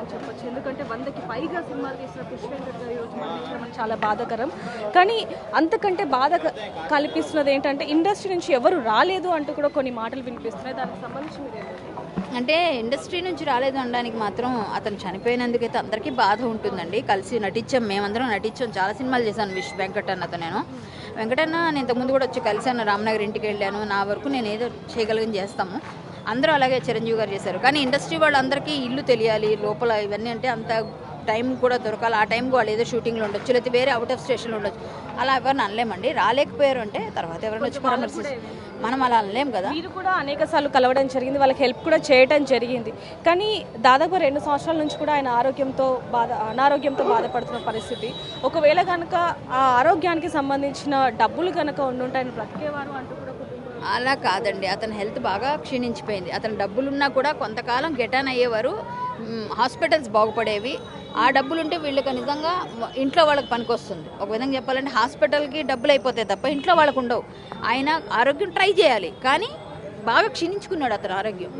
అని చెప్పొచ్చు. ఎందుకంటే 100కి పైగా సినిమాలు తీసిన పుష్ప వెంకట్ గారు ఈరోజు మరణించడం అనేది చాలా బాధాకరం. కానీ అంతకంటే బాధ కల్పిస్తున్నది ఏంటంటే ఇండస్ట్రీ నుంచి ఎవరు రాలేదు అంటూ కూడా కొన్ని మాటలు వినిపిస్తున్నాయి. దానికి సంబంధించి మీరు అంటే ఇండస్ట్రీ నుంచి రాలేదు అనడానికి మాత్రం అతను చనిపోయినందుకైతే అందరికీ బాధ ఉంటుందండి. కలిసి నటించాం, మేమందరం నటించాం, చాలా సినిమాలు చేశాను వెంకట్ అన్నతో. నేను ఇంతకుముందు కూడా వచ్చి కలిశాను, రామ్నగర్ ఇంటికి వెళ్ళాను. నా వరకు నేను ఏదో చేయగలిగిన చేస్తాము. అందరూ అలాగే చిరంజీవి గారు చేశారు. కానీ ఇండస్ట్రీ వాళ్ళందరికీ ఇల్లు తెలియాలి, లోపల ఇవన్నీ అంటే అంత టైం కూడా దొరకాలి. ఆ టైంకి వాళ్ళు ఏదో షూటింగ్లో ఉండొచ్చు, లేకపోతే వేరే అవుట్ ఆఫ్ స్టేషన్లో ఉండొచ్చు. అలా ఎవరిని అనలేమండి. రాలేకపోయారు అంటే తర్వాత ఎవరైనా వచ్చి పరామర్శిస్తారు, మనం అలా అనలేం కదా. మీరు కూడా అనేక సార్లు కలవడం జరిగింది, వాళ్ళకి హెల్ప్ కూడా చేయడం జరిగింది. కానీ దాదాపు 2 సంవత్సరాల నుంచి కూడా ఆయన అనారోగ్యంతో బాధపడుతున్న పరిస్థితి. ఒకవేళ కనుక ఆ ఆరోగ్యానికి సంబంధించిన డబ్బులు కనుక ఉండుంటే ఆయన బ్రతికేవారు అంటూ కూడా అలా కాదండి. అతని హెల్త్ బాగా క్షీణించిపోయింది. అతని డబ్బులున్నా కూడా కొంతకాలం గెటాన్ అయ్యేవారు, హాస్పిటల్స్ బాగుపడేవి. ఆ డబ్బులుంటే వీళ్ళకి నిజంగా ఇంట్లో వాళ్ళకి పనికొస్తుంది. ఒక విధంగా చెప్పాలంటే హాస్పిటల్కి డబ్బులు అయిపోతాయి తప్ప ఇంట్లో వాళ్ళకు ఉండవు. ఆయన ఆరోగ్యం ట్రై చేయాలి, కానీ బాగా క్షీణించుకున్నాడు అతను ఆరోగ్యం.